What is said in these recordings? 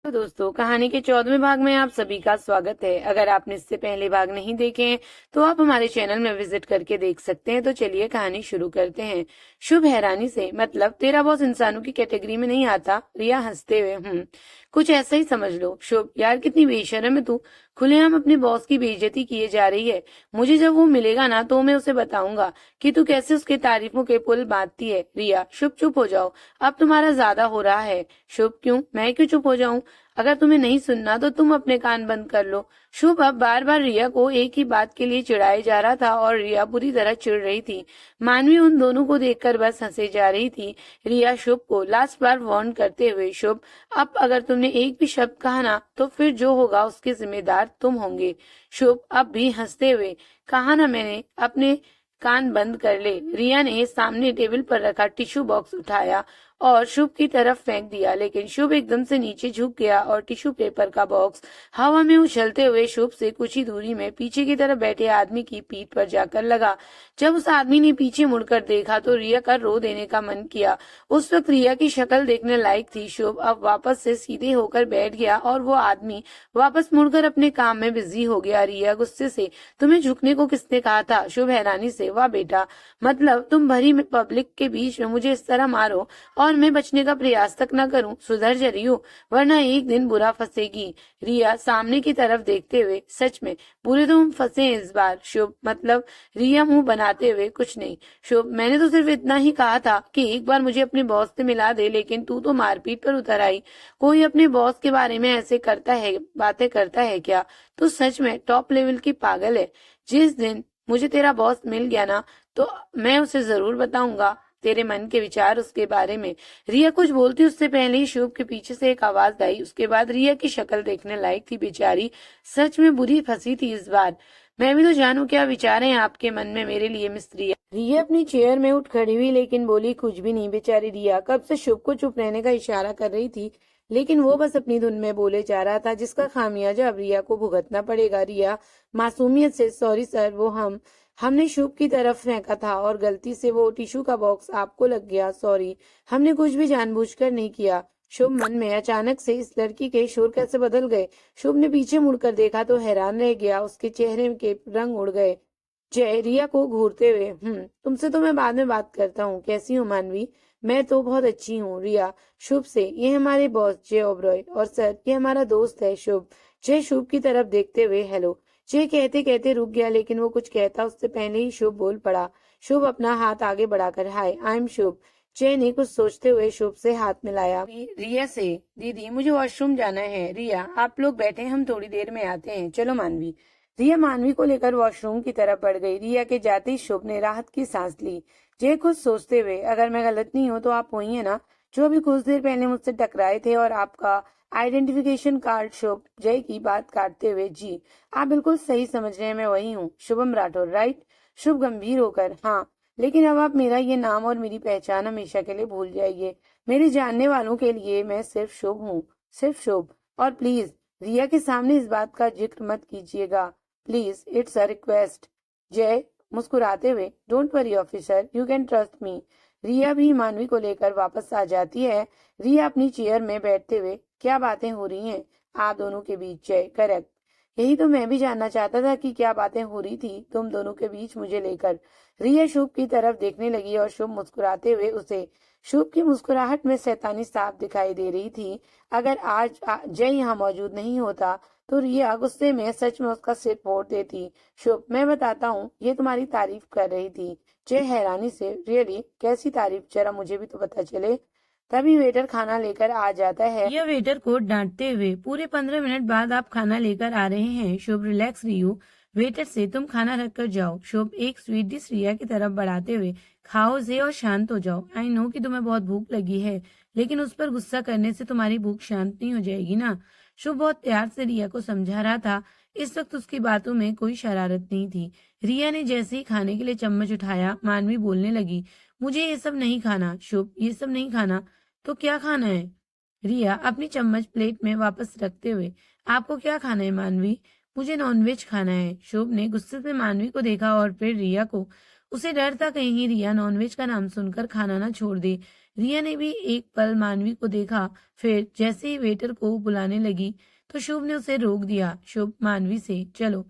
तो दोस्तों, कहानी के 14वें भाग में आप सभी का स्वागत है। अगर आपने इससे पहले भाग नहीं देखे हैं तो आप हमारे चैनल में विजिट करके देख सकते हैं। तो चलिए कहानी शुरू करते हैं। शुभ हैरानी से, मतलब तेरा बॉस इंसानों की कैटेगरी में नहीं आता। रिया हंसते हुए, कुछ ऐसा ही समझ लो। शुभ, यार कितनी बेशर्म है तू। खुलेआम अपने बॉस की बेइज्जती किए जा रही है। मुझे जब वो मिलेगा ना तो मैं उसे बताऊंगा कि तू कैसे उसके तारीफों के पुल बांधती है। रिया, शुभ चुप हो जाओ, अब तुम्हारा ज्यादा हो रहा है। शुभ, क्यों? मैं क्यों चुप हो जाऊं? अगर तुम्हें नहीं सुनना तो तुम अपने कान बंद कर लो। शुभ अब बार बार रिया को एक ही बात के लिए चिढ़ाए जा रहा था और रिया बुरी तरह चिढ़ रही थी। मानवी उन दोनों को देखकर बस हंसे जा रही थी। रिया शुभ को लास्ट बार वार्न करते हुए, शुभ, अब अगर तुमने एक भी शब्द कहा ना तो फिर जो होगा उसके जिम्मेदार तुम होंगे। शुभ अब भी हंसते हुए, कहा ना मैंने, अपने कान बंद कर ले। रिया ने सामने टेबल पर रखा टिश्यू बॉक्स उठाया और शुभ की तरफ फेंक दिया, लेकिन शुभ एकदम से नीचे झुक गया और टिश्यू पेपर का बॉक्स हवा में उछलते हुए शुभ से कुछ ही दूरी में पीछे की तरफ बैठे आदमी की पीठ पर जाकर लगा। जब उस आदमी ने पीछे मुड़कर देखा तो रिया का रो देने का मन किया। उस वक्त रिया की शक्ल देखने लायक थी। शुभ अब वापस से सीधे होकर बैठ गया और वो आदमी वापस मुड़कर अपने काम में बिजी हो गया। रिया गुस्से से, तुम्हें झुकने को किसने कहा था? शुभ हैरानी से, वाह बेटा, मतलब तुम भरी पब्लिक के बीच में मुझे इस तरह मारो और मैं बचने का प्रयास तक न करूं। सुधर जा रियो, वरना एक दिन बुरा फंसेगी। रिया सामने की तरफ देखते हुए, सच में बुरे तो हम फंसे हैं इस बार। शुभ, मतलब? रिया मुंह बनाते हुए, कुछ नहीं शुभ, मैंने तो सिर्फ इतना ही कहा था कि एक बार मुझे अपने बॉस से मिला दे, लेकिन तू तो मारपीट पर उतर आई। कोई अपने बॉस के बारे में ऐसे करता है, बातें करता है क्या? तू सच में टॉप लेवल की पागल है। जिस दिन मुझे तेरा बॉस मिल गया ना तो मैं उसे जरूर बताऊंगा तेरे मन के विचार उसके बारे में। रिया कुछ बोलती उससे पहले ही शुभ के पीछे से एक आवाज आई। उसके बाद रिया की शक्ल देखने लायक थी। बेचारी सच में बुरी फंसी थी इस बार। मैं भी तो जानूं क्या विचार हैं आपके मन में मेरे लिए, मिस रिया। रिया अपनी चेयर में उठ खड़ी हुई, लेकिन बोली कुछ भी नहीं। बेचारी रिया कब से शुभ को चुप रहने का इशारा कर रही थी, लेकिन वो बस अपनी धुन में बोले जा रहा था, जिसका खामियाजा अब रिया को भुगतना पड़ेगा। रिया मासूमियत से, सॉरी सर, वो हमने शुभ की तरफ फेंका था और गलती से वो टिश्यू का बॉक्स आपको लग गया। सॉरी, हमने कुछ भी जानबूझकर नहीं किया। शुभ मन में अचानक से इस लड़की के शोर कैसे बदल गए। शुभ ने पीछे मुड़कर देखा तो हैरान रह गया। उसके चेहरे के रंग उड़ गए। जय रिया को घूरते हुए, तुमसे तो मैं बाद में बात करता हूँ। कैसी हूँ मानवी? मैं तो बहुत अच्छी हूँ। रिया शुभ से, ये हमारे बॉस जय ओबरॉय, और सर ये हमारा दोस्त है शुभ। जय शुभ की तरफ देखते हुए, हेलो। जय कहते कहते रुक गया, लेकिन वो कुछ कहता उससे पहले ही शुभ बोल पड़ा। शुभ अपना हाथ आगे बढ़ाकर, हाय आई एम शुभ। जय ने कुछ सोचते हुए शुभ से हाथ मिलाया। रिया से, दीदी मुझे वॉशरूम जाना है। रिया, आप लोग बैठे, हम थोड़ी देर में आते हैं। चलो मानवी। रिया मानवी को लेकर वॉशरूम की तरफ बढ़ गई। रिया के जाते ही शुभ ने राहत की सांस ली। जय कुछ सोचते हुए, अगर मैं गलत नहीं हूँ तो आप वही है ना जो अभी कुछ देर पहले मुझसे टकराए थे, और आपका आइडेंटिफिकेशन कार्ड? शुभ जय की बात काटते हुए, जी आप बिल्कुल सही समझ रहे हैं, मैं वही हूँ, शुभम राठौर, राइट? शुभ गंभीर होकर, हाँ, लेकिन अब आप मेरा ये नाम और मेरी पहचान हमेशा के लिए भूल जाइए। मेरे जानने वालों के लिए मैं सिर्फ शुभ हूँ, सिर्फ शुभ। और प्लीज रिया के सामने इस बात का जिक्र मत कीजिएगा, please, it's a request. Jai मुस्कुराते हुए, don't worry officer, you can trust me. Riya भी मानवी को लेकर वापस आ जाती है। रिया अपनी चेयर में बैठते हुए, क्या बातें हो रही हैं आप दोनों के बीच? जय, करेक्ट, यही तो मैं भी जानना चाहता था कि क्या बातें हो रही थी तुम दोनों के बीच मुझे लेकर। रिया शुभ की तरफ देखने लगी और शुभ मुस्कुराते हुए उसे, शुभ की मुस्कुराहट में शैतानी साफ दिखाई दे रही थी। अगर आज जय यहाँ मौजूद नहीं होता तो रिया गुस्से में सच में उसका सिर फोड़ देती। शुभ, मैं बताता हूँ, ये तुम्हारी तारीफ कर रही थी। जय हैरानी से, रियली? कैसी तारीफ, जरा मुझे भी तो पता चले। तभी वेटर खाना लेकर आ जाता है। यह वेटर को डांटते हुए, पूरे 15 मिनट बाद आप खाना लेकर आ रहे हैं। शुभ, रिलैक्स रियो, वेटर से तुम खाना रख कर जाओ। शुभ एक स्वीट डिश रिया की तरफ बढ़ाते हुए, खाओ से और शांत हो जाओ। आई नो कि तुम्हें बहुत भूख लगी है, लेकिन उस पर गुस्सा करने से तुम्हारी भूख शांत नहीं हो जाएगी ना। शुभ बहुत प्यार से रिया को समझा रहा था। इस वक्त उसकी बातों में कोई शरारत नहीं थी। रिया ने जैसे ही खाने के लिए चम्मच उठाया, मानवी बोलने लगी, मुझे ये सब नहीं खाना। शुभ, ये सब नहीं खाना तो क्या खाना है? रिया अपनी चम्मच प्लेट में वापस रखते हुए, आपको क्या खाना है मानवी? मुझे नॉनवेज खाना है। शुभ ने गुस्से से मानवी को देखा और फिर रिया को। उसे डर था कहीं रिया नॉनवेज का नाम सुनकर खाना ना छोड़ दे। रिया ने भी एक पल मानवी को देखा, फिर जैसे ही वेटर को बुलाने लगी तो शुभ ने उसे रोक दिया। शुभ मानवी से, चलो।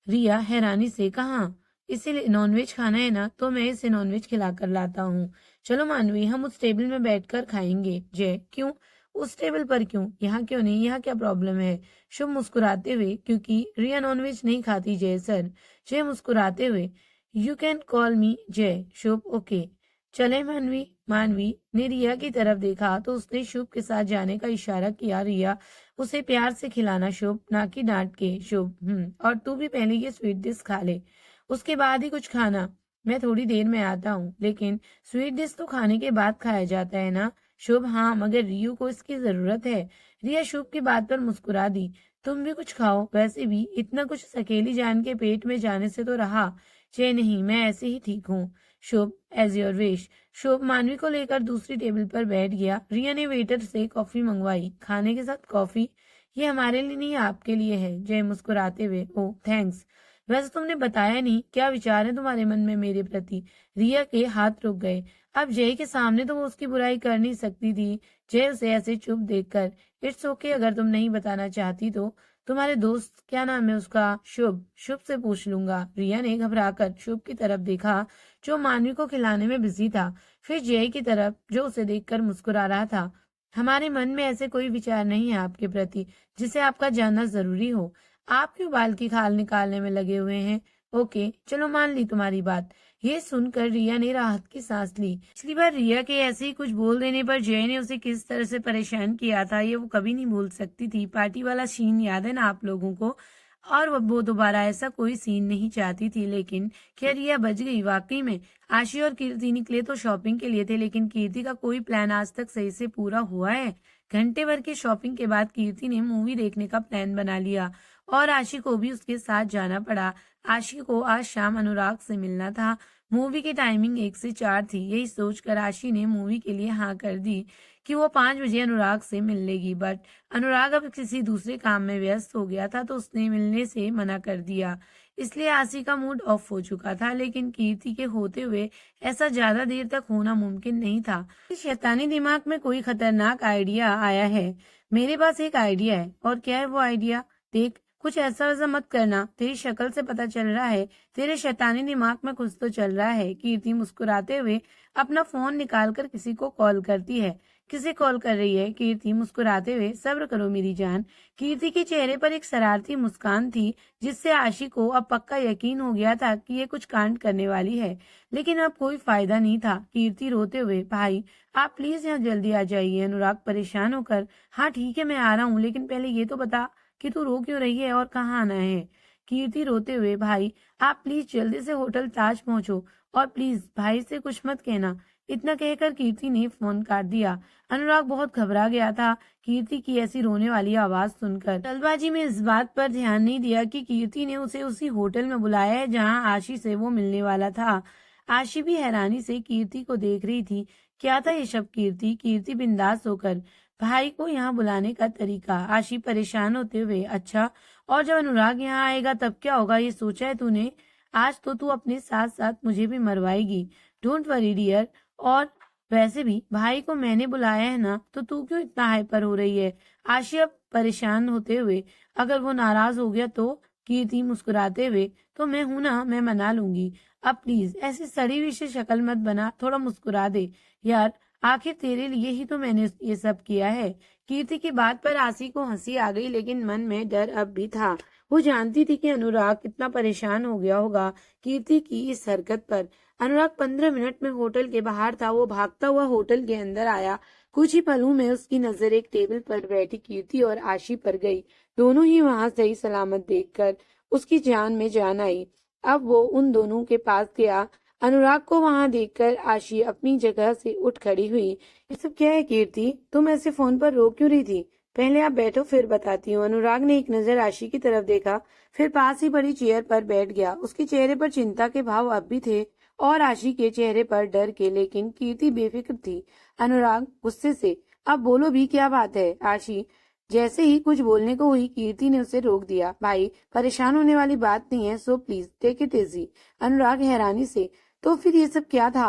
रिया हैरानी से, कहाँ? इसे नॉनवेज खाना है ना, तो मैं इसे नॉनवेज खिला कर लाता हूँ। चलो मानवी, हम उस टेबल में बैठकर खाएंगे। जय, क्यों? उस टेबल पर क्यों? यहाँ क्यों नहीं? यहाँ क्या प्रॉब्लम है? शुभ मुस्कुराते हुए, क्योंकि रिया नॉनवेज नहीं खाती जय सर। जय मुस्कुराते हुए, यू कैन कॉल मी जय। शुभ, ओके। चले मानवी। मानवी ने रिया की तरफ देखा तो उसने शुभ के साथ जाने का इशारा किया। रिया, उसे प्यार से खिलाना शुभ, ना कि डांट के। शुभ, और तू भी पहले ये स्वीट डिश खा ले, उसके बाद ही कुछ खाना। मैं थोड़ी देर में आता हूँ। लेकिन स्वीट डिश तो खाने के बाद खाया जाता है ना? शुभ, हाँ, मगर रियू को इसकी जरूरत है। रिया शुभ की बात पर मुस्कुरा दी। तुम भी कुछ खाओ, वैसे भी इतना कुछ अकेली जान के पेट में जाने से तो रहा। चे नहीं, मैं ऐसे ही ठीक हूँ। शुभ, एज योर विश। शुभ मानवी को लेकर दूसरी टेबल पर बैठ गया। रिया ने वेटर से कॉफी मंगवाई। खाने के साथ कॉफी? ये हमारे लिए नहीं, आपके लिए है। जय मुस्कुराते हुए, ओह थैंक्स। वैसे तुमने बताया नहीं, क्या विचार है तुम्हारे मन में मेरे प्रति? रिया के हाथ रुक गए। अब जय के सामने तो वो उसकी बुराई कर नहीं सकती थी। जय उसे ऐसे चुप देखकर, इट्स ओके, अगर तुम नहीं बताना चाहती तो। तुम्हारे दोस्त, क्या नाम है उसका? शुभ। शुभ से पूछ लूंगा। रिया ने घबराकर शुभ की तरफ देखा, जो मानवी को खिलाने में बिजी था, फिर जय की तरफ, जो उसे देखकर मुस्कुरा रहा था। हमारे मन में ऐसे कोई विचार नहीं है आपके प्रति जिसे आपका जानना जरूरी हो। आप क्यों बाल की खाल निकालने में लगे हुए हैं? ओके, चलो मान ली तुम्हारी बात। ये सुनकर रिया ने राहत की सांस ली। पिछली बार रिया के ऐसे ही कुछ बोल देने पर जय ने उसे किस तरह से परेशान किया था, ये वो कभी नहीं भूल सकती थी। पार्टी वाला सीन याद है ना आप लोगों को? और वो दोबारा ऐसा कोई सीन नहीं चाहती थी। लेकिन क्या रिया बच गई वाकई में? आशी और कीर्ति निकले तो शॉपिंग के लिए थे, लेकिन कीर्ति का कोई प्लान आज तक सही से पूरा हुआ है? घंटे भर की शॉपिंग के बाद कीर्ति ने मूवी देखने का प्लान बना लिया और आशी को भी उसके साथ जाना पड़ा। आशी को आज शाम अनुराग से मिलना था। मूवी की टाइमिंग 1 से 4 थी। यही सोचकर आशी ने मूवी के लिए हाँ कर दी कि वो 5 बजे अनुराग से मिल लेगी। बट अनुराग अब किसी दूसरे काम में व्यस्त हो गया था, तो उसने मिलने से मना कर दिया। इसलिए आशी का मूड ऑफ हो चुका था। लेकिन कीर्ति के होते हुए ऐसा ज्यादा देर तक होना मुमकिन नहीं था। शैतानी दिमाग में कोई खतरनाक आइडिया आया है। मेरे पास एक आइडिया है। और क्या है वो आइडिया? देख, कुछ ऐसा वैसा मत करना, तेरी शक्ल से पता चल रहा है तेरे शैतानी दिमाग में कुछ तो चल रहा है। कीर्ति मुस्कुराते हुए अपना फोन निकालकर किसी को कॉल करती है। किसे कॉल कर रही है? कीर्ति मुस्कुराते हुए, सब्र करो मेरी जान। कीर्ति के चेहरे पर एक शरारती मुस्कान थी, जिससे आशी को अब पक्का यकीन हो गया था कि ये कुछ कांड करने वाली है। लेकिन अब कोई फायदा नहीं था। कीर्ति रोते हुए, भाई आप प्लीज यहाँ जल्दी आ जाइए। अनुराग परेशान होकर, हाँ ठीक है मैं आ रहा हूँ, लेकिन पहले ये तो बता कि तू रो क्यों रही है और कहाँ आना है? कीर्ति रोते हुए, भाई आप प्लीज जल्दी से होटल ताज पहुंचो और प्लीज भाई से कुछ मत कहना। इतना कहकर कीर्ति ने फोन काट दिया। अनुराग बहुत घबरा गया था कीर्ति की ऐसी रोने वाली आवाज सुनकर। जल्दबाजी में इस बात पर ध्यान नहीं दिया कि कीर्ति ने उसे उसी होटल में बुलाया है जहां आशी से वो मिलने वाला था। आशी भी हैरानी से कीर्ति को देख रही थी। क्या था ये सब कीर्ति? कीर्ति बिंदास होकर, भाई को यहाँ बुलाने का तरीका। आशी परेशान होते हुए, अच्छा, और जब अनुराग यहाँ आएगा तब क्या होगा, ये सोचा है तूने? आज तो तू अपने साथ साथ मुझे भी मरवाएगी। Don't worry dear. और वैसे भी भाई को मैंने बुलाया है ना, तो तू क्यों इतना हाइपर हो रही है? आशी अब परेशान होते हुए, अगर वो नाराज हो गया तो? कीर्ति मुस्कुराते हुए, तो मैं हूं ना, मैं मना लूंगी। अब प्लीज ऐसी सड़ी हुई सी शक्ल मत बना, थोड़ा मुस्कुरा दे यार, आखिर तेरे लिए ही तो मैंने ये सब किया है। कीर्ति की बात पर आशी को हंसी आ गई, लेकिन मन में डर अब भी था। वो जानती थी कि अनुराग कितना परेशान हो गया होगा कीर्ति की इस हरकत पर। अनुराग 15 मिनट में होटल के बाहर था। वो भागता हुआ होटल के अंदर आया। कुछ ही पलों में उसकी नजर एक टेबल पर बैठी कीर्ति और आशी पर गई। दोनों ही वहां सही सलामत देखकर उसकी जान में जान आई। अब वो उन दोनों के पास गया। अनुराग को वहां देखकर आशी अपनी जगह से उठ खड़ी हुई। ये सब क्या है कीर्ति? तुम ऐसे फोन पर रो क्यों रही थी? पहले आप बैठो फिर बताती हूँ। अनुराग ने एक नजर आशी की तरफ देखा, फिर पास ही बड़ी चेयर पर बैठ गया। उसके चेहरे पर चिंता के भाव अब भी थे और आशी के चेहरे पर डर के, लेकिन कीर्ति बेफिक्र थी। अनुराग गुस्से से, अब बोलो भी, क्या बात है? आशी जैसे ही कुछ बोलने को हुई, कीर्ति ने उसे रोक दिया। भाई परेशान होने वाली बात नहीं है, so please take it easy. Anurag हैरानी से, तो फिर ये सब क्या था?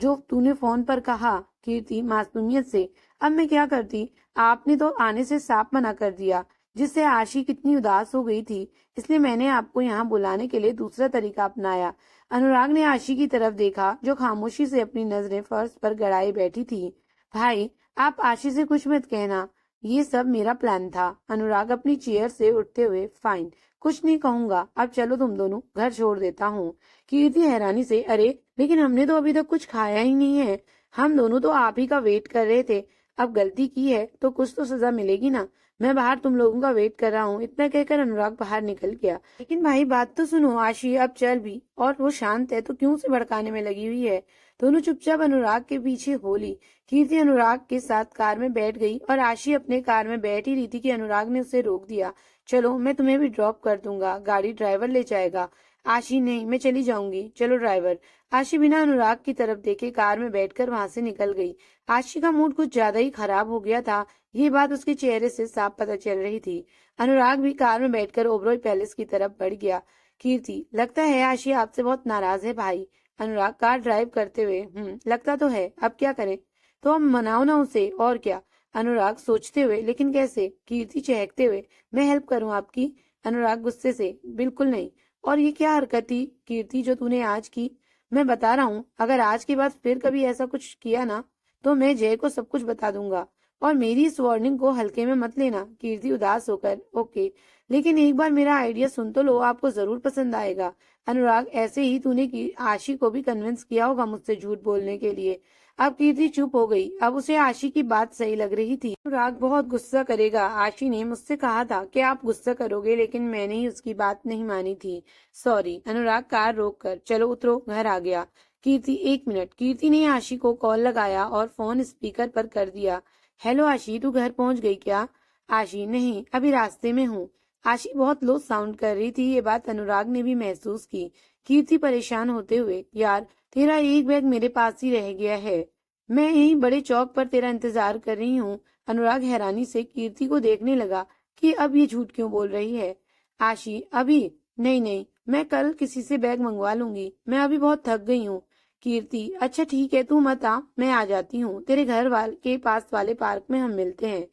जो तूने फोन पर कहा कीर्ति मासूमियत से। अब मैं क्या करती, आपने तो आने से साफ मना कर दिया, जिससे आशी कितनी उदास हो गई थी। इसलिए मैंने आपको यहाँ बुलाने के लिए दूसरा तरीका अपनाया। अनुराग ने आशी की तरफ देखा, जो खामोशी से अपनी नजरें फर्श पर गड़ाए बैठी थी। भाई, आप आशी से कुछ मत कहना, ये सब मेरा प्लान था। अनुराग अपनी चेयर से उठते हुए, फाइन, कुछ नहीं कहूंगा, अब चलो तुम दोनों, घर छोड़ देता हूँ। कीर्ति हैरानी से, अरे लेकिन हमने तो अभी तक कुछ खाया ही नहीं है, हम दोनों तो आप ही का वेट कर रहे थे। अब गलती की है तो कुछ तो सजा मिलेगी ना, मैं बाहर तुम लोगों का वेट कर रहा हूँ। इतना कहकर अनुराग बाहर निकल गया। लेकिन भाई बात तो सुनो, आशी अब चल भी, और वो शांत है तो क्यों से भड़काने में लगी हुई है। दोनों चुपचाप अनुराग के पीछे हो ली। कीर्ति अनुराग के साथ कार में बैठ गई और आशी अपने कार में बैठ ही रही थी कि अनुराग ने उसे रोक दिया। चलो मैं तुम्हें भी ड्रॉप कर दूंगा, गाड़ी ड्राइवर ले जाएगा। आशी, नहीं मैं चली जाऊंगी, चलो ड्राइवर। आशी बिना अनुराग की तरफ देखे कार में बैठकर वहां से निकल गई। आशी का मूड कुछ ज्यादा ही खराब हो गया था, ये बात उसके चेहरे से साफ पता चल रही थी। अनुराग भी कार में बैठकर ओबरॉय पैलेस की तरफ बढ़ गया। कीर्ति, लगता है आशी आपसे बहुत नाराज है भाई। अनुराग कार ड्राइव करते हुए, लगता तो है, अब क्या करें। तो अब मनाओ ना उसे, और क्या। अनुराग सोचते हुए, लेकिन कैसे। कीर्ति चहकते हुए, मैं हेल्प करूं आपकी। अनुराग गुस्से से, बिल्कुल नहीं। और ये क्या हरकत थी कीर्ति जो तूने आज की। मैं बता रहा हूँ, अगर आज के बाद फिर कभी ऐसा कुछ किया ना, तो मैं जय को सब कुछ बता दूंगा। और मेरी इस वार्निंग को हल्के में मत लेना। कीर्ति उदास होकर, ओके, लेकिन एक बार मेरा आइडिया सुन तो लो, आपको जरूर पसंद आएगा। अनुराग, ऐसे ही तूने की आशी को भी कन्विंस किया होगा मुझसे झूठ बोलने के लिए। अब कीर्ति चुप हो गई, अब उसे आशी की बात सही लग रही थी। अनुराग बहुत गुस्सा करेगा, आशी ने मुझसे कहा था कि आप गुस्सा करोगे, लेकिन मैंने ही उसकी बात नहीं मानी थी, सॉरी। अनुराग कार रोक कर, चलो उतरो, घर आ गया। कीर्ति, एक मिनट। कीर्ति ने आशी को कॉल लगाया और फोन स्पीकर पर कर दिया। हेलो आशी, तू घर पहुंच गई क्या। आशी, नहीं, अभी रास्ते में हूँ। आशी बहुत लो साउंड कर रही थी, ये बात अनुराग ने भी महसूस की। कीर्ति परेशान होते हुए, यार तेरा एक बैग मेरे पास ही रह गया है, मैं यहीं बड़े चौक पर तेरा इंतजार कर रही हूँ। अनुराग हैरानी से कीर्ति को देखने लगा कि अब ये झूठ क्यों बोल रही है। आशी, अभी नहीं नहीं, मैं कल किसी से बैग मंगवा लूंगी, मैं अभी बहुत थक गई हूँ। कीर्ति, अच्छा ठीक है, तू मत आ, मैं आ जाती हूँ, तेरे घर वाले के पास वाले पार्क में हम मिलते हैं।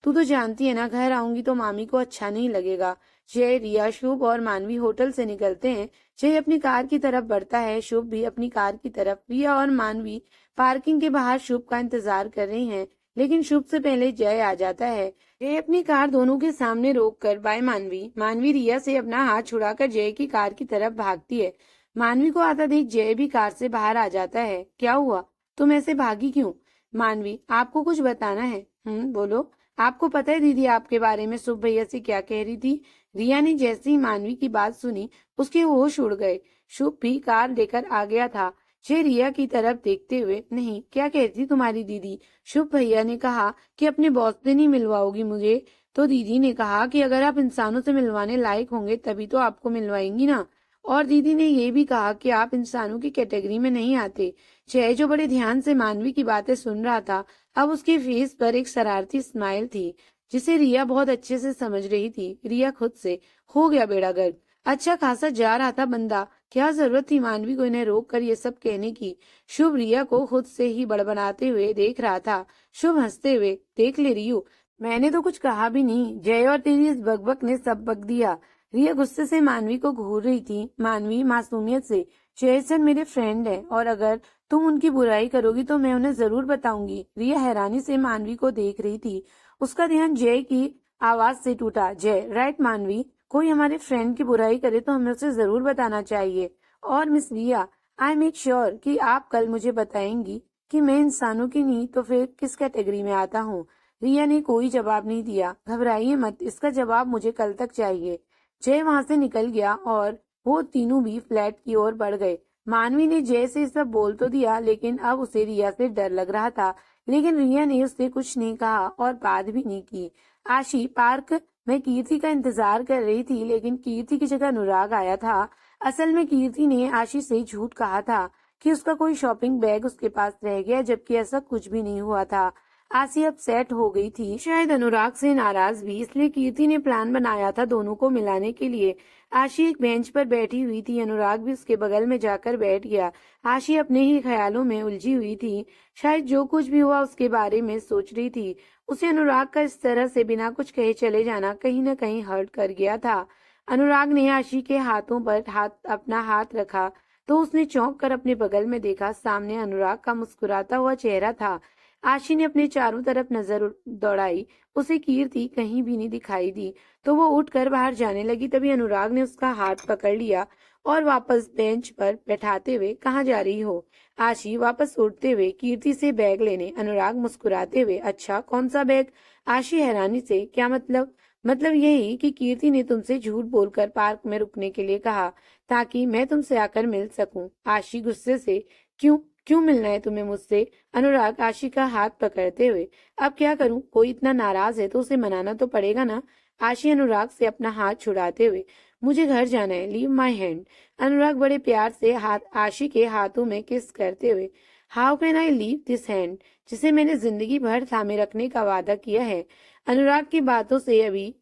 तू तो जानती है ना, घर आऊंगी तो मामी को अच्छा नहीं लगेगा। जय, रिया, शुभ और मानवी होटल से निकलते हैं। जय अपनी कार की तरफ बढ़ता है, शुभ भी अपनी कार की तरफ। रिया और मानवी पार्किंग के बाहर शुभ का इंतजार कर रही हैं, लेकिन शुभ से पहले जय आ जाता है। जय अपनी कार दोनों के सामने रोक कर, बाय मानवी। मानवी रिया से अपना हाथ छुड़ाकर जय की कार की तरफ भागती है। मानवी को आता देख जय भी कार से बाहर आ जाता है। क्या हुआ, तुम ऐसे भागी क्यों। मानवी, आपको कुछ बताना है। बोलो। आपको पता है दीदी आपके बारे में शुभ भैया से क्या कह रही थी। रिया ने जैसे ही मानवी की बात सुनी, उसके होश उड़ गए। शुभ भी कार लेकर आ गया था। जय रिया की तरफ देखते हुए, नहीं, क्या कहती तुम्हारी दीदी। शुभ भैया ने कहा कि अपने बॉस से नहीं मिलवाओगी मुझे। तो दीदी ने कहा कि अगर आप इंसानों से मिलवाने लायक होंगे तभी तो आपको मिलवाएंगी ना। और दीदी ने ये भी कहा कि आप इंसानों की कैटेगरी में नहीं आते। जय, जो बड़े ध्यान से मानवी की बातें सुन रहा था, अब उसके फेस पर एक शरारती स्माइल थी, जिसे रिया बहुत अच्छे से समझ रही थी। रिया खुद से, हो गया बेड़ा गर्क, अच्छा खासा जा रहा था बंदा, क्या जरूरत थी मानवी को इन्हें रोक कर ये सब कहने की। शुभ रिया को खुद से ही बड़बड़ाते हुए देख रहा था। शुभ हंसते हुए, देख ले रियू, मैंने तो कुछ कहा भी नहीं, जय और तेरी इस बकबक ने सब बक दिया। रिया गुस्से से मानवी को घूर रही थी। मानवी मासूमियत से, जय सर मेरे फ्रेंड है, और अगर तुम उनकी बुराई करोगी तो मैं उन्हें जरूर बताऊंगी। रिया हैरानी से मानवी को देख रही थी। उसका ध्यान जय की आवाज से टूटा। जय, राइट मानवी, कोई हमारे फ्रेंड की बुराई करे तो हमें उसे जरूर बताना चाहिए। और miss Riya, I make sure कि आप कल मुझे बताएंगी कि मैं इंसानों की नहीं तो फिर किस कैटेगरी में आता हूँ। रिया ने कोई जवाब नहीं दिया। घबराइए मत, इसका जवाब मुझे कल तक चाहिए। जय वहां से निकल गया और वो तीनों भी फ्लैट की ओर बढ़ गए। मानवी ने जय से सब बोल तो दिया, लेकिन अब उसे रिया से डर लग रहा था। लेकिन रिया ने उससे कुछ नहीं कहा और बात भी नहीं की। आशी, पार्क में कीर्ति का इंतजार कर रही थी, लेकिन कीर्ति की जगह अनुराग आया था। असल में कीर्ति ने आशी से झूठ कहा था कि उसका कोई शॉपिंग बैग उसके पास रह गया, जबकि ऐसा कुछ भी नहीं हुआ था। आशी अपसेट हो गई थी, शायद अनुराग से नाराज भी, इसलिए कीर्ति ने प्लान बनाया था दोनों को मिलाने के लिए। आशी एक बेंच पर बैठी हुई थी, अनुराग भी उसके बगल में जाकर बैठ गया। आशी अपने ही ख्यालों में उलझी हुई थी, शायद जो कुछ भी हुआ उसके बारे में सोच रही थी। उसे अनुराग का इस तरह से बिना कुछ कहे चले जाना कहीं न कहीं हर्ट कर गया था। अनुराग ने आशी के हाथों पर अपना हाथ रखा तो उसने चौंक कर अपने बगल में देखा, सामने अनुराग का मुस्कुराता हुआ चेहरा था। आशी ने अपने चारों तरफ नजर दौड़ाई, उसे कीर्ति कहीं भी नहीं दिखाई दी, तो वो उठकर बाहर जाने लगी। तभी अनुराग ने उसका हाथ पकड़ लिया और वापस बेंच पर बैठाते हुए, कहाँ जा रही हो? आशी वापस उठते हुए कीर्ति से बैग लेने, अनुराग मुस्कुराते हुए, अच्छा कौन सा बैग? आशी हैरानी से, क्या मतलब? मतलब यही कि कीर्ति ने तुमसे झूठ बोलकर पार्क में रुकने के लिए कहा ताकि मैं तुमसे आकर मिल सकूं। आशी गुस्से से, क्यों क्यों मिलना है तुम्हें मुझसे? अनुराग आशी का हाथ पकड़ते हुए, अब क्या करूं, कोई इतना नाराज है तो उसे मनाना तो पड़ेगा ना। आशी अनुराग से अपना हाथ छुड़ाते हुए, मुझे घर जाना है, लीव माई हैंड। अनुराग बड़े प्यार से हाथ आशी के हाथों में किस करते हुए, how can I leave this hand जिसे मैंने जिंदगी भर थामे रखने का वादा किया है। अनुराग की बातों से अभी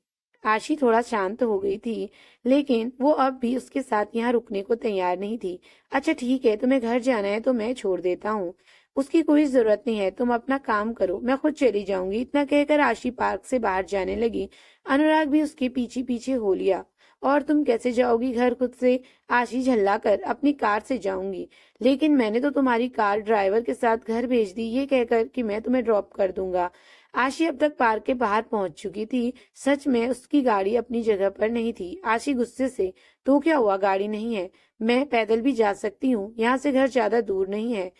आशी थोड़ा शांत हो गई थी, लेकिन वो अब भी उसके साथ यहाँ रुकने को तैयार नहीं थी। अच्छा ठीक है, तुम्हें घर जाना है तो मैं छोड़ देता हूँ, उसकी कोई जरूरत नहीं है, तुम अपना काम करो, मैं खुद चली जाऊंगी। इतना कहकर आशी पार्क से बाहर जाने लगी। अनुराग भी उसके पीछे पीछे हो लिया। और तुम कैसे जाओगी घर खुद से? आशी झल्ला कर, अपनी कार से जाऊंगी। लेकिन मैंने तो तुम्हारी कार ड्राइवर के साथ घर भेज दी, ये कहकर कि मैं तुम्हें ड्रॉप कर दूंगा। आशी अब तक पार्क के बाहर पहुंच चुकी थी। सच में उसकी गाड़ी अपनी जगह पर नहीं थी। आशी गुस्से से, तो क्या हुआ, गाड़ी नहीं है? मैं पैदल भी जा सकती हूँ, यहाँ से घर ज्यादा दूर नहीं है।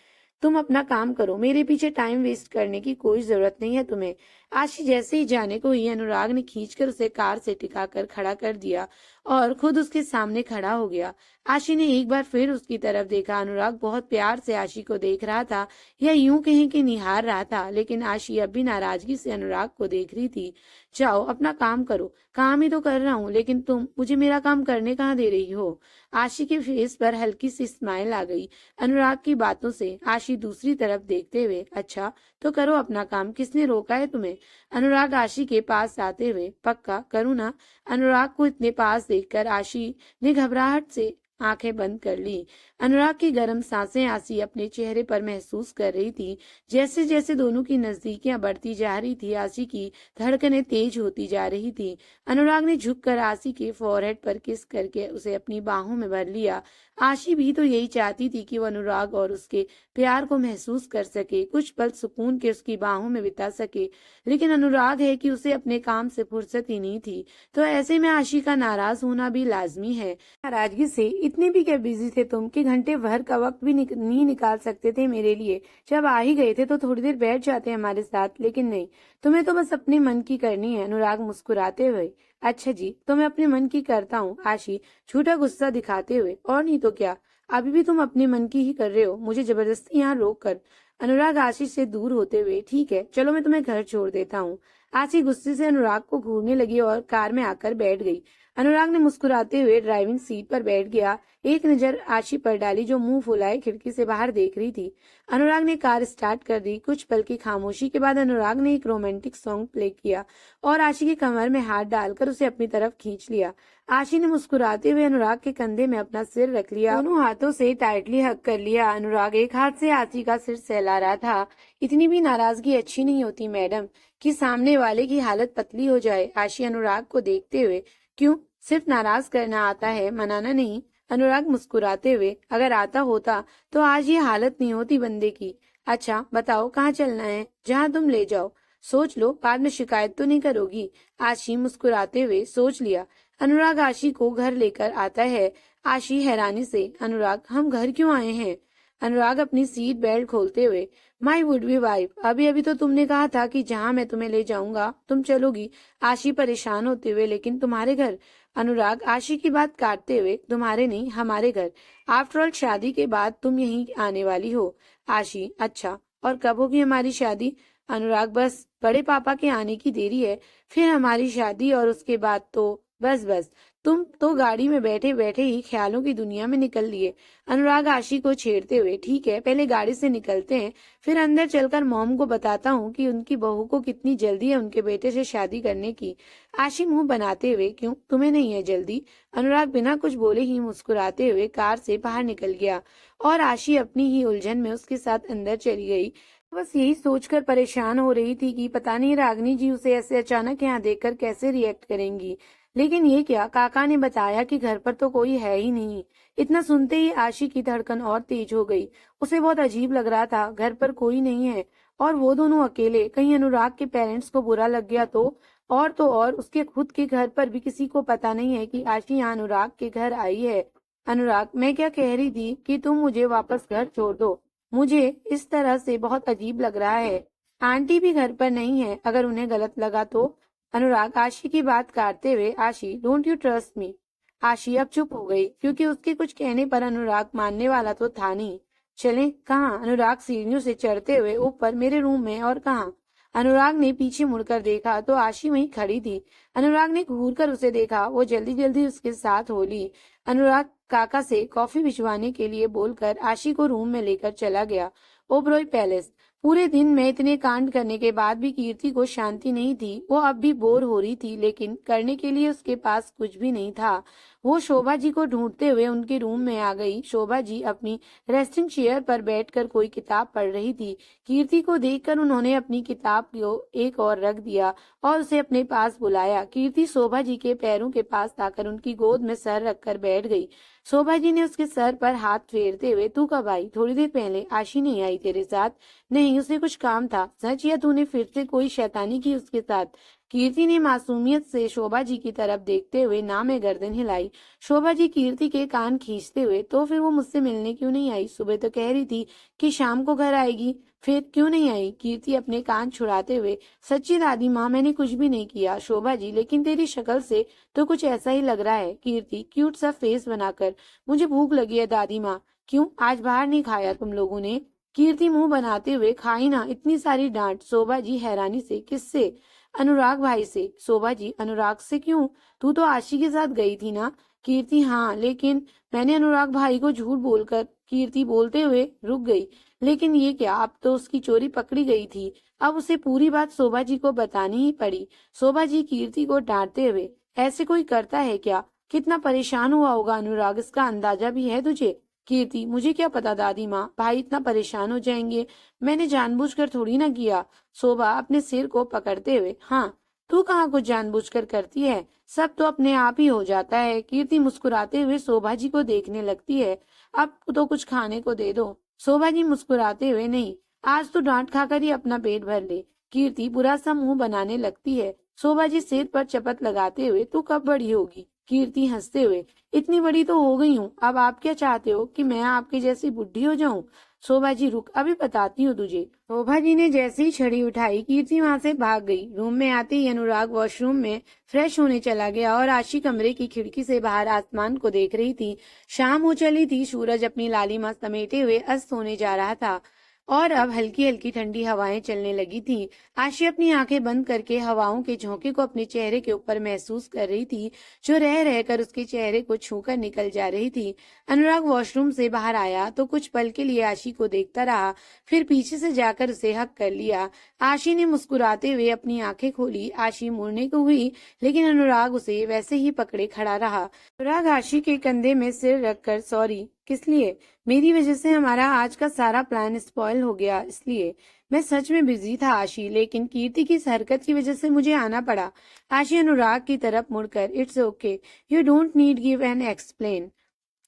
तुम अपना काम करो, मेरे पीछे टाइम वेस्ट करने की कोई जरूरत नहीं है तुम्हें। आशी जैसे ही जाने को ही अनुराग ने खींचकर उसे कार से टिकाकर खड़ा कर दिया और खुद उसके सामने खड़ा हो गया। आशी ने एक बार फिर उसकी तरफ देखा। अनुराग बहुत प्यार से आशी को देख रहा था, या यूं कहें कि निहार रहा था, लेकिन आशी अब भी नाराजगी से अनुराग को देख रही थी। जाओ अपना काम करो। काम ही तो कर रहा हूँ, लेकिन तुम मुझे मेरा काम करने कहाँ दे रही हो? आशी के फेस पर हल्की सी स्माइल आ गई अनुराग की बातों से। आशी दूसरी तरफ देखते हुए, अच्छा तो करो अपना काम, किसने रोका है तुम्हें? अनुराग आशी के पास आते हुए, पक्का करूँ ना? अनुराग को इतने पास देखकर आशी ने घबराहट से आंखें बंद कर ली। अनुराग की गर्म सांसें आशी अपने चेहरे पर महसूस कर रही थी। जैसे जैसे दोनों की नजदीकियां बढ़ती जा रही थी, आशी की धड़कनें तेज होती जा रही थी। अनुराग ने झुककर आशी के फोरहेड पर किस करके उसे अपनी बाहों में भर लिया। आशी भी तो यही चाहती थी कि वो अनुराग और उसके प्यार को महसूस कर सके, कुछ पल सुकून के उसकी बाहों में बिता सके, लेकिन अनुराग है कि उसे अपने काम से फुर्सत ही नहीं थी, तो ऐसे में आशी का नाराज होना भी लाजमी है। नाराजगी से, इतने भी क्या बिजी थे तुम कि घंटे भर का वक्त भी नहीं निकाल सकते थे मेरे लिए? जब आ ही गए थे तो थोड़ी देर बैठ जाते हमारे साथ, लेकिन नहीं, तुम्हें तो बस अपने मन की करनी है। अनुराग मुस्कुराते हुए, अच्छा जी, तो मैं अपने मन की करता हूँ। आशी झूठा गुस्सा दिखाते हुए, और नहीं तो क्या, अभी भी तुम अपने मन की ही कर रहे हो, मुझे जबरदस्ती यहाँ रोक कर। अनुराग आशीष से दूर होते हुए, ठीक है चलो मैं तुम्हें घर छोड़ देता हूँ। आशी गुस्से से अनुराग को घूरने लगी और कार में आकर बैठ गई। अनुराग ने मुस्कुराते हुए ड्राइविंग सीट पर बैठ गया। एक नजर आशी पर डाली जो मुंह फुलाए खिड़की से बाहर देख रही थी। अनुराग ने कार स्टार्ट कर दी। कुछ पल की खामोशी के बाद अनुराग ने एक रोमांटिक सॉन्ग प्ले किया और आशी की कमर में हाथ डालकर उसे अपनी तरफ खींच लिया। आशी ने मुस्कुराते हुए अनुराग के कंधे में अपना सिर रख लिया, दोनों हाथों से टाइटली हग कर लिया। अनुराग एक हाथ से आशी का सिर सहला रहा था। इतनी भी नाराजगी अच्छी नहीं होती मैडम, कि सामने वाले की हालत पतली हो जाए। आशी अनुराग को देखते हुए, क्यों, सिर्फ नाराज करना आता है, मनाना नहीं? अनुराग मुस्कुराते हुए, अगर आता होता तो आज ये हालत नहीं होती बंदे की। अच्छा बताओ कहाँ चलना है? जहाँ तुम ले जाओ, सोच लो, बाद में शिकायत तो नहीं करोगी? आशी मुस्कुराते हुए, सोच लिया। अनुराग आशी को घर लेकर आता है। आशी हैरानी से, अनुराग हम घर क्यों आए हैं? अनुराग अपनी सीट बेल्ट खोलते हुए, माई वुड बी वाइफ, अभी अभी तो तुमने कहा था कि जहाँ मैं तुम्हें ले जाऊंगा तुम चलोगी। आशी परेशान होते हुए, लेकिन तुम्हारे घर? अनुराग आशी की बात काटते हुए, तुम्हारे नहीं हमारे घर, आफ्टर ऑल शादी के बाद तुम यहीं आने वाली हो। आशी, अच्छा और कब होगी हमारी शादी? अनुराग, बस बड़े पापा के आने की देरी है, फिर हमारी शादी और उसके बाद तो बस बस, तुम तो गाड़ी में बैठे बैठे ही ख्यालों की दुनिया में निकल लिए। अनुराग आशी को छेड़ते हुए, ठीक है, पहले गाड़ी से निकलते हैं, फिर अंदर चलकर मॉम को बताता हूँ कि उनकी बहू को कितनी जल्दी है उनके बेटे से शादी करने की। आशी मुंह बनाते हुए, क्यों, तुम्हें नहीं है जल्दी? अनुराग बिना कुछ बोले ही मुस्कुराते हुए कार से बाहर निकल गया और आशी अपनी ही उलझन में उसके साथ अंदर चली गई। बस यही सोचकर परेशान हो रही थी कि पता नहीं रागनी जी उसे ऐसे अचानक यहाँ देखकर कैसे रिएक्ट करेंगी। लेकिन ये क्या, काका ने बताया कि घर पर तो कोई है ही नहीं। इतना सुनते ही आशी की धड़कन और तेज हो गई। उसे बहुत अजीब लग रहा था, घर पर कोई नहीं है और वो दोनों अकेले। कहीं अनुराग के पेरेंट्स को बुरा लग गया तो और उसके खुद के घर पर भी किसी को पता नहीं है कि आशी यहाँ अनुराग के घर आई है। अनुराग, मैं क्या कह रही थी कि तुम मुझे वापस घर छोड़ दो। मुझे इस तरह से बहुत अजीब लग रहा है। आंटी भी घर पर नहीं है, अगर उन्हें गलत लगा तो। अनुराग आशी की बात काटते हुए, आशी डोंट यू ट्रस्ट मी। आशी अब चुप हो गई क्योंकि उसके कुछ कहने पर अनुराग मानने वाला तो था नहीं। चलें कहाँ? अनुराग सीढ़ियों से चढ़ते हुए ऊपर, मेरे रूम में। और कहाँ? अनुराग ने पीछे मुड़कर देखा तो आशी वहीं खड़ी थी। अनुराग ने घूर कर उसे देखा, वो जल्दी जल्दी उसके साथ हो ली। अनुराग काका से कॉफी भिजवाने के लिए बोलकर आशी को रूम में लेकर चला गया। ओबरॉय पैलेस। पूरे दिन में इतने कांड करने के बाद भी कीर्ति को शांति नहीं थी। वो अब भी बोर हो रही थी, लेकिन करने के लिए उसके पास कुछ भी नहीं था। वो शोभा जी को ढूंढते हुए उनके रूम में आ गई। शोभा जी अपनी रेस्टिंग चेयर पर बैठकर कोई किताब पढ़ रही थी। कीर्ति को देखकर उन्होंने अपनी किताब को एक और रख दिया और उसे अपने पास बुलाया। कीर्ति शोभा जी के पैरों के पास आकर उनकी गोद में सर रखकर बैठ गई। शोभा जी ने उसके सर पर हाथ फेरते हुए, तू कब आई? थोड़ी देर पहले। आशी नहीं आई तेरे साथ? नहीं, उसे कुछ काम था। सच, या तूने फिर से कोई शैतानी की उसके साथ? कीर्ति ने मासूमियत से शोभा जी की तरफ देखते हुए ना में गर्दन हिलाई। शोभा जी कीर्ति के कान खींचते हुए, तो फिर वो मुझसे मिलने क्यों नहीं आई? सुबह तो कह रही थी कि शाम को घर आएगी, फिर क्यों नहीं आई? कीर्ति अपने कान छुड़ाते हुए, सच्ची दादी माँ, मैंने कुछ भी नहीं किया। शोभा जी, लेकिन तेरी शक्ल से तो कुछ ऐसा ही लग रहा है। कीर्ति क्यूट सा फेस बनाकर, मुझे भूख लगी है दादी माँ। क्यों, आज बाहर नहीं खाया तुम लोगों ने? कीर्ति मुंह बनाते हुए, खाई ना, इतनी सारी डांट। शोभा जी हैरानी से, किससे? अनुराग भाई से। शोभा जी, अनुराग से क्यों? तू तो आशी के साथ गई थी ना? कीर्ति, हाँ, लेकिन मैंने अनुराग भाई को झूठ बोलकर। कीर्ति बोलते हुए रुक गई। लेकिन ये क्या, अब तो उसकी चोरी पकड़ी गई थी। अब उसे पूरी बात शोभा जी को बतानी ही पड़ी। शोभा जी कीर्ति को डांटते हुए, ऐसे कोई करता है क्या? कितना परेशान हुआ होगा अनुराग, इसका अंदाजा भी है तुझे? कीर्ति, मुझे क्या पता दादी माँ, भाई इतना परेशान हो जाएंगे। मैंने जानबूझकर थोड़ी ना किया। शोभा अपने सिर को पकड़ते हुए, हाँ, तू कहाँ कुछ जानबूझकर करती है, सब तो अपने आप ही हो जाता है। कीर्ति मुस्कुराते हुए शोभा जी को देखने लगती है। अब तो कुछ खाने को दे दो। शोभा जी मुस्कुराते हुए, नहीं, आज तो डांट खाकर ही अपना पेट भर ले। कीर्ति बुरा सा मुंह बनाने लगती है। शोभा जी सिर पर चपत लगाते हुए, तू कब बड़ी होगी? कीर्ति हंसते हुए, इतनी बड़ी तो हो गई हूँ, अब आप क्या चाहते हो कि मैं आपके जैसी बुढ़ी हो जाऊं? शोभा जी, रुक, अभी बताती हूँ तुझे। शोभा जी ने जैसे ही छड़ी उठाई, कीर्ति वहां से भाग गई। रूम में आते ही अनुराग वॉशरूम में फ्रेश होने चला गया और आशी कमरे की खिड़की से बाहर आसमान को देख रही थी। शाम हो चली थी, सूरज अपनी लालिमा समेटे हुए अस्त होने जा रहा था और अब हल्की हल्की ठंडी हवाएं चलने लगी थी। आशी अपनी आंखें बंद करके हवाओं के झोंके को अपने चेहरे के ऊपर महसूस कर रही थी, जो रह रहकर उसके चेहरे को छूकर निकल जा रही थी। अनुराग वॉशरूम से बाहर आया तो कुछ पल के लिए आशी को देखता रहा, फिर पीछे से जाकर उसे हक कर लिया। आशी ने मुस्कुराते हुए अपनी आंखें खोली। आशी मुड़ने को हुई, लेकिन अनुराग उसे वैसे ही पकड़े खड़ा रहा। अनुराग आशी के कंधे में सिर रखकर, सॉरी, किस लिए? मेरी वजह से हमारा आज का सारा प्लान स्पॉइल हो गया, इसलिए। मैं सच में बिजी था आशी, लेकिन कीर्ति की इस हरकत की वजह से मुझे आना पड़ा। आशी अनुराग की तरफ मुड़कर, it's okay, you don't need give an explain.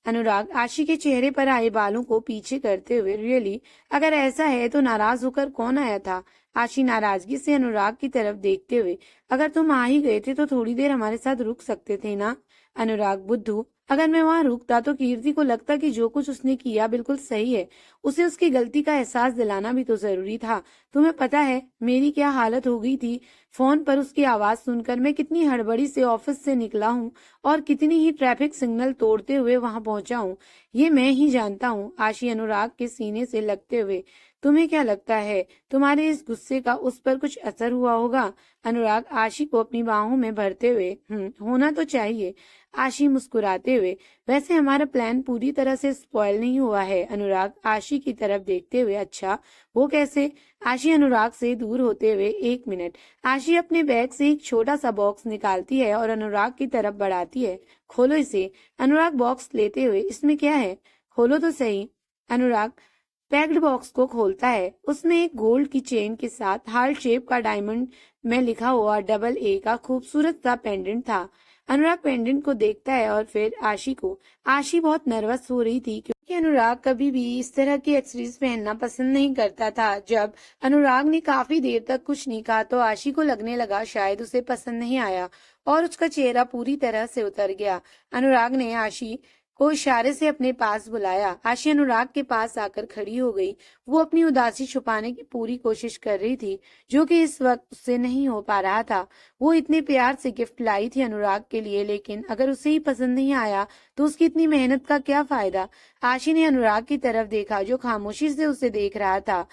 Anurag Aashi के चेहरे पर आए बालों को पीछे करते हुए, रियली, अगर ऐसा है तो नाराज होकर कौन आया था? आशी नाराजगी से अनुराग की तरफ देखते हुए, अगर तुम आ ही गए थे तो थोड़ी देर हमारे साथ रुक सकते थे ना? अनुराग, बुद्धू, अगर मैं वहां रुकता तो कीर्ति को लगता कि जो कुछ उसने किया बिल्कुल सही है। उसे उसकी गलती का एहसास दिलाना भी तो जरूरी था। तुम्हें पता है मेरी क्या हालत हो गई थी? फोन पर उसकी आवाज सुनकर मैं कितनी हड़बड़ी से ऑफिस से निकला हूँ और कितनी ही ट्रैफिक सिग्नल तोड़ते हुए वहां पहुंचा हूँ, ये मैं ही जानता हूँ। आशी अनुराग के सीने से लगते हुए, तुम्हें क्या लगता है तुम्हारे इस गुस्से का उस पर कुछ असर हुआ होगा? अनुराग आशी को अपनी बाहों में भरते हुए, होना तो चाहिए। आशी मुस्कुराते हुए, वैसे हमारा प्लान पूरी तरह से स्पॉइल नहीं हुआ है। अनुराग आशी की तरफ देखते हुए, अच्छा वो कैसे? आशी अनुराग से दूर होते हुए, 1 मिनट। आशी अपने बैग से एक छोटा सा बॉक्स निकालती है और अनुराग की तरफ बढ़ाती है। खोलो इसे। अनुराग बॉक्स लेते हुए, इसमें क्या है? खोलो तो सही। अनुराग पैक्ड बॉक्स को खोलता है। उसमें एक गोल्ड की चेन के साथ हार्ट शेप का डायमंड में लिखा हुआ AA का खूबसूरत सा पेंडेंट था। अनुराग पेंडेंट को देखता है और फिर आशी को। आशी बहुत नर्वस हो रही थी क्योंकि अनुराग कभी भी इस तरह की एक्सेसरीज पहनना पसंद नहीं करता था। जब अनुराग ने काफी देर तक कुछ नहीं कहा तो आशी को लगने लगा शायद उसे पसंद नहीं आया और उसका चेहरा पूरी तरह से उतर गया। अनुराग ने आशी को इशारे से अपने पास बुलाया। आशी अनुराग के पास आकर खड़ी हो गई। वो अपनी उदासी छुपाने की पूरी कोशिश कर रही थी, जो कि इस वक्त उससे नहीं हो पा रहा था। वो इतने प्यार से गिफ्ट लाई थी अनुराग के लिए, लेकिन अगर उसे ही पसंद नहीं आया तो उसकी इतनी मेहनत का क्या फायदा? आशी ने अनुराग की तरफ देखा, जो खामोशी से उसे देख रहा था।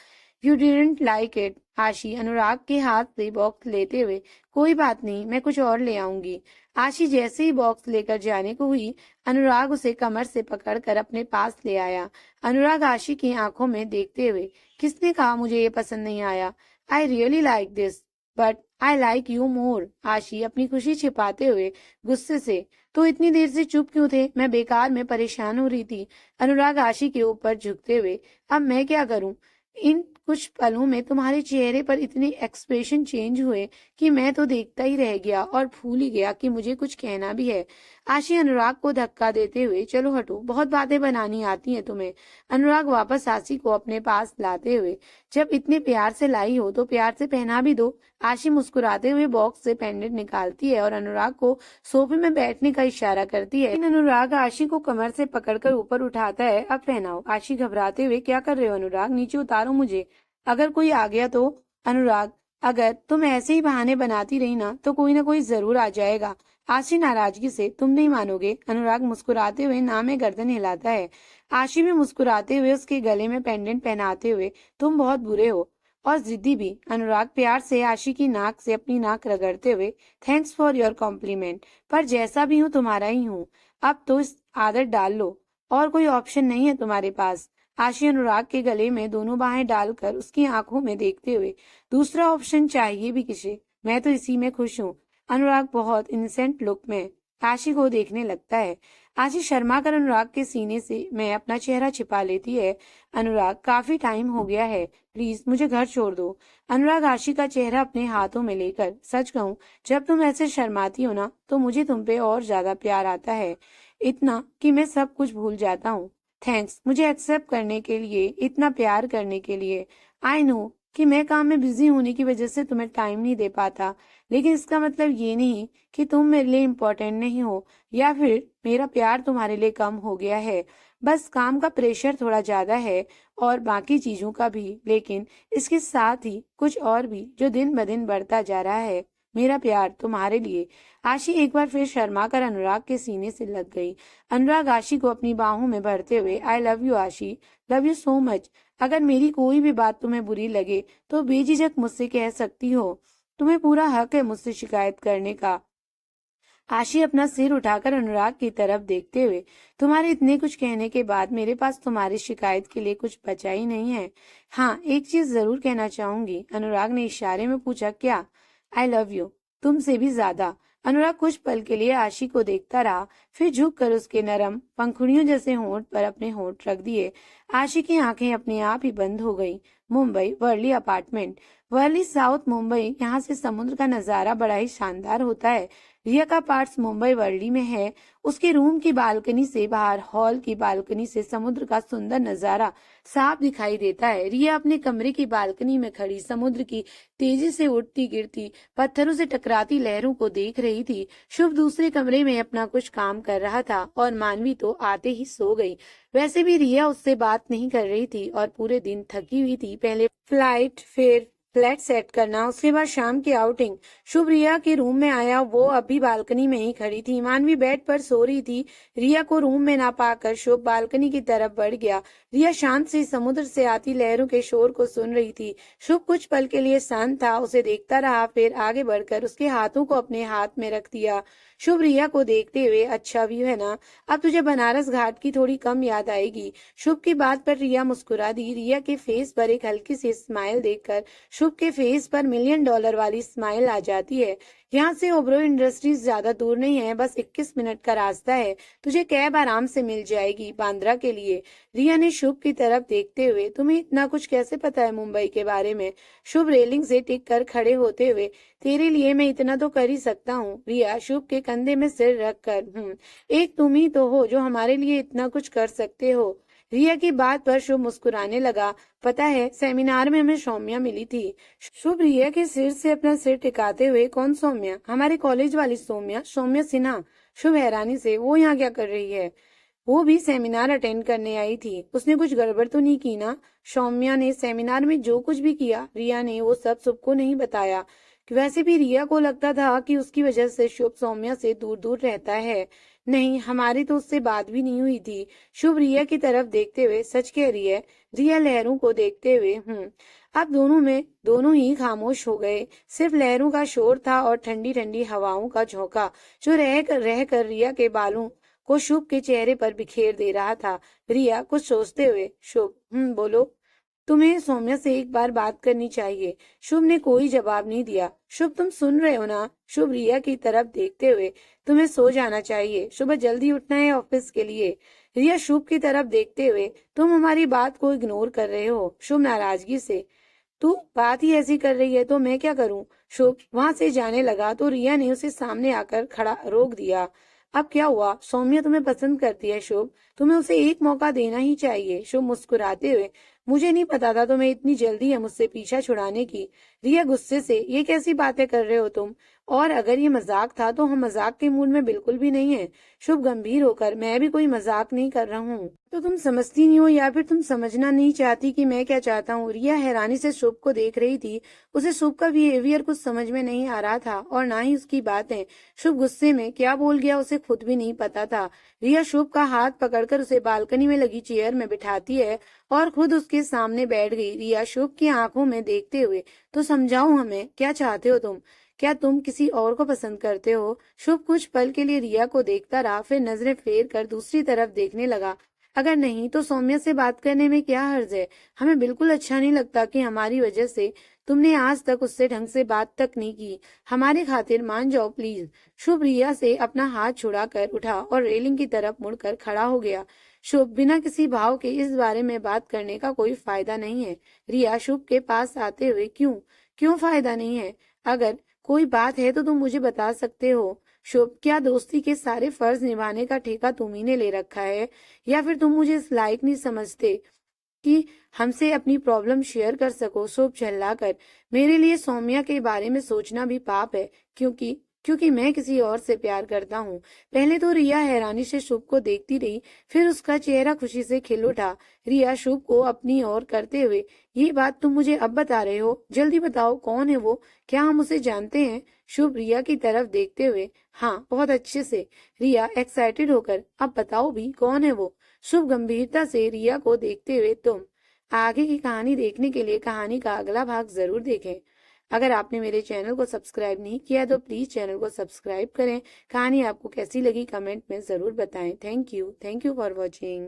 You didn't like it? आशी अनुराग के हाथ से बॉक्स लेते हुए, कोई बात नहीं, मैं कुछ और ले आऊंगी। आशी जैसे ही बॉक्स लेकर जाने को हुई, अनुराग उसे कमर से पकड़कर अपने पास ले आया। अनुराग आशी की आंखों में देखते हुए, किसने कहा मुझे ये पसंद नहीं आया? I really like this but I like you more. आशी अपनी खुशी छिपाते हुए गुस्से से, तो इतनी देर से चुप क्यों थे? मैं बेकार में परेशान हो रही थी। अनुराग आशी के ऊपर झुकते हुए, अब मैं क्या करूं? इन कुछ पलों में तुम्हारे चेहरे पर इतने एक्सप्रेशन चेंज हुए कि मैं तो देखता ही रह गया और भूल ही गया कि मुझे कुछ कहना भी है। आशी अनुराग को धक्का देते हुए, चलो हटो, बहुत बातें बनानी आती हैं तुम्हें। अनुराग वापस आशी को अपने पास लाते हुए, जब इतने प्यार से लाई हो तो प्यार से पहना भी दो। आशी मुस्कुराते हुए बॉक्स से पेंडेंट निकालती है और अनुराग को सोफे में बैठने का इशारा करती है। लेकिन अनुराग आशी को कमर से पकड़कर ऊपर उठाता है। अब पहनाओ। आशी घबराते हुए, क्या कर रहे हो अनुराग? नीचे उतारो मुझे, अगर कोई आ गया तो? अनुराग, अगर तुम ऐसे ही बहाने बनाती रही ना कोई जरूर आ जाएगा। आशी नाराजगी से, तुम नहीं मानोगे। अनुराग मुस्कुराते हुए ना में गर्दन हिलाता है। आशी भी मुस्कुराते हुए उसके गले में पेंडेंट पहनाते हुए, तुम बहुत बुरे हो और जिद्दी भी। अनुराग प्यार से आशी की नाक से अपनी नाक रगड़ते हुए, थैंक्स फॉर योर कॉम्प्लीमेंट, पर जैसा भी हूँ तुम्हारा ही हूँ। अब तो इस आदत डाल लो, और कोई ऑप्शन नहीं है तुम्हारे पास। आशी अनुराग के गले में दोनों बाहें डालकर उसकी आंखों में देखते हुए, दूसरा ऑप्शन चाहिए भी किसे? मैं तो इसी में खुश हूँ। अनुराग बहुत इनसेंट लुक में आशी को देखने लगता है। आशी शर्मा कर अनुराग के सीने से मैं अपना चेहरा छिपा लेती है। अनुराग, काफी टाइम हो गया है, प्लीज मुझे घर छोड़ दो। अनुराग आशी का चेहरा अपने हाथों में लेकर, सच कहूँ, जब तुम ऐसे शर्माती हो ना तो मुझे तुम पे और ज्यादा प्यार आता है, इतना कि मैं सब कुछ भूल जाता हूँ। थैंक्स मुझे एक्सेप्ट करने के लिए, इतना प्यार करने के लिए। आई नो कि मैं काम में बिजी होने की वजह से तुम्हें टाइम नहीं दे पाता, लेकिन इसका मतलब ये नहीं कि तुम मेरे लिए इम्पोर्टेंट नहीं हो या फिर मेरा प्यार तुम्हारे लिए कम हो गया है। बस काम का प्रेशर थोड़ा ज्यादा है और बाकी चीजों का भी, लेकिन इसके साथ ही कुछ और भी जो दिन ब दिन बढ़ता जा रहा है, मेरा प्यार तुम्हारे लिए। आशी एक बार फिर शर्मा कर अनुराग के सीने से लग गई। अनुराग आशी को अपनी बाहों में भरते हुए, आई लव यू आशी, लव यू सो मच। अगर मेरी कोई भी बात तुम्हें बुरी लगे तो बेझिझक मुझसे कह सकती हो। तुम्हें पूरा हक है मुझसे शिकायत करने का। आशी अपना सिर उठाकर अनुराग की तरफ देखते हुए, तुम्हारे इतने कुछ कहने के बाद मेरे पास तुम्हारी शिकायत के लिए कुछ बचा ही नहीं है। हाँ, एक चीज जरूर कहना चाहूंगी। अनुराग ने इशारे में पूछा, क्या? आई लव यू, तुमसे भी ज्यादा। अनुराग कुछ पल के लिए आशी को देखता रहा, फिर झुक कर उसके नरम पंखुड़ियों जैसे होंठ पर अपने होंठ रख दिए। आशी की आंखें अपने आप ही बंद हो गईं। Mumbai Worli apartment, Worli south Mumbai. यहाँ से समुद्र का नजारा बड़ा ही शानदार होता है। रिया का पार्ट्स मुंबई वर्ली में है। उसके रूम की बालकनी से बाहर हॉल की बालकनी से समुद्र का सुंदर नजारा साफ दिखाई देता है। रिया अपने कमरे की बालकनी में खड़ी समुद्र की तेजी से उठती गिरती पत्थरों से टकराती लहरों को देख रही थी। शुभ दूसरे कमरे में अपना कुछ काम कर रहा था और मानवी तो आते ही सो गई। वैसे भी रिया उससे बात नहीं कर रही थी और पूरे दिन थकी हुई थी। पहले फ्लाइट, फिर फ्लैट सेट करना, उसके बाद शाम की आउटिंग। शुभ रिया के रूम में आया, वो अभी बालकनी में ही खड़ी थी। मानवी बेड पर सो रही थी। रिया को रूम में ना पाकर शुभ बालकनी की तरफ बढ़ गया। रिया शांत सी समुद्र से आती लहरों के शोर को सुन रही थी। शुभ कुछ पल के लिए शांत था, उसे देखता रहा, फिर आगे बढ़कर उसके हाथों को अपने हाथ में रख दिया। शुभ रिया को देखते हुए, अच्छा व्यू है ना, अब तुझे बनारस घाट की थोड़ी कम याद आएगी। शुभ की बात पर रिया मुस्कुरा दी। रिया के फेस पर एक हल्की सी स्माइल देखकर शुभ के फेस पर $1,000,000 वाली स्माइल आ जाती है। यहाँ से ओबरॉय इंडस्ट्रीज ज्यादा दूर नहीं है, बस 21 मिनट का रास्ता है। तुझे कैब आराम से मिल जाएगी बांद्रा के लिए। रिया ने शुभ की तरफ देखते हुए, तुम्हें इतना कुछ कैसे पता है मुंबई के बारे में? शुभ रेलिंग से टिक कर खड़े होते हुए, तेरे लिए मैं इतना तो कर ही सकता हूँ। रिया शुभ के कंधे में सिर रख कर, एक तुम ही तो हो जो हमारे लिए इतना कुछ कर सकते हो। रिया की बात पर शुभ मुस्कुराने लगा। पता है, सेमिनार में हमें सौम्या मिली थी। शुभ रिया के सिर से अपना सिर टिकाते हुए, कौन सौम्या? हमारे कॉलेज वाली सौम्या, सौम्या सिन्हा। शुभ हैरानी से, वो यहाँ क्या कर रही है? वो भी सेमिनार अटेंड करने आई थी। उसने कुछ गड़बड़ तो नहीं की ना? सौम्या ने सेमिनार में जो कुछ भी किया, रिया ने वो सब सबको नहीं बताया। वैसे भी रिया को लगता था कि उसकी वजह से शुभ सौम्या से दूर दूर रहता है। नहीं, हमारी तो उससे बात भी नहीं हुई थी। शुभ रिया की तरफ देखते हुए, सच कह रही है? रिया लहरों को देखते हुए, अब दोनों ही खामोश हो गए। सिर्फ लहरों का शोर था और ठंडी ठंडी हवाओं का झोंका जो रह कर रिया के बालों को शुभ के चेहरे पर बिखेर दे रहा था। रिया कुछ सोचते हुए, शुभ, बोलो। तुम्हें सौम्या से एक बार बात करनी चाहिए। शुभ ने कोई जवाब नहीं दिया। शुभ, तुम सुन रहे हो ना? शुभ रिया की तरफ देखते हुए, तुम्हें सो जाना चाहिए, सुबह जल्दी उठना है ऑफिस के लिए। रिया शुभ की तरफ देखते हुए, तुम हमारी बात को इग्नोर कर रहे हो। शुभ नाराजगी से, तू बात ही ऐसी कर रही है तो मैं क्या करूं? शुभ वहां से जाने लगा तो रिया ने उसे सामने आकर खड़ा रोक दिया। अब क्या हुआ? सौम्या तुम्हें पसंद करती है शुभ, तुम्हें उसे एक मौका देना ही चाहिए। शुभ मुस्कुराते हुए, मुझे नहीं पता था तुम्हें इतनी जल्दी है मुझसे पीछा छुड़ाने की। रिया गुस्से से, ये कैसी बातें कर रहे हो तुम? और अगर ये मजाक था तो हम मजाक के मूड में बिल्कुल भी नहीं है। शुभ गंभीर होकर, मैं भी कोई मजाक नहीं कर रहा हूँ। तो तुम समझती नहीं हो या फिर तुम समझना नहीं चाहती कि मैं क्या चाहता हूँ? रिया हैरानी से शुभ को देख रही थी। उसे शुभ का बिहेवियर कुछ समझ में नहीं आ रहा था और ना ही उसकी बातें। शुभ गुस्से में क्या बोल गया उसे खुद भी नहीं पता था। रिया शुभ का हाथ पकड़कर उसे बालकनी में लगी चेयर में बिठाती है और खुद उसके सामने बैठ गई। रिया शुभ की आंखों में देखते हुए, तो समझाओ हमें, क्या चाहते हो तुम? क्या तुम किसी और को पसंद करते हो? शुभ कुछ पल के लिए रिया को देखता रहा, फिर नजरें फेर कर दूसरी तरफ देखने लगा। अगर नहीं तो सौम्या से बात करने में क्या हर्ज है? हमें बिल्कुल अच्छा नहीं लगता कि हमारी वजह से तुमने आज तक उससे ढंग से बात तक नहीं की। हमारे खातिर मान जाओ प्लीज। शुभ रिया से अपना हाथ छुड़ाकर उठा और रेलिंग की तरफ मुड़कर खड़ा हो गया। शुभ, बिना किसी भाव के इस बारे में बात करने का कोई फायदा नहीं है। रिया शुभ के पास आते हुए, क्यों क्यों फायदा नहीं है? अगर कोई बात है तो तुम मुझे बता सकते हो। शुभ, क्या दोस्ती के सारे फर्ज निभाने का ठेका तुम ही ने ले रखा है या फिर तुम मुझे इस लायक नहीं समझते कि हमसे अपनी प्रॉब्लम शेयर कर सको? शुभ चिल्लाकर, मेरे लिए सौम्या के बारे में सोचना भी पाप है, क्योंकि क्योंकि मैं किसी और से प्यार करता हूँ। पहले तो रिया हैरानी से शुभ को देखती रही, फिर उसका चेहरा खुशी से खिल उठा। रिया शुभ को अपनी ओर करते हुए, ये बात तुम मुझे अब बता रहे हो? जल्दी बताओ, कौन है वो? क्या हम उसे जानते हैं? शुभ रिया की तरफ देखते हुए, हाँ, बहुत अच्छे से। रिया एक्साइटेड होकर, अब बताओ भी, कौन है वो? शुभ गंभीरता से रिया को देखते हुए, तुम आगे की कहानी देखने के लिए कहानी का अगला भाग जरूर देखें। अगर आपने मेरे चैनल को सब्सक्राइब नहीं किया तो प्लीज चैनल को सब्सक्राइब करें। कहानी आपको कैसी लगी कमेंट में जरूर बताएं। Thank you for watching.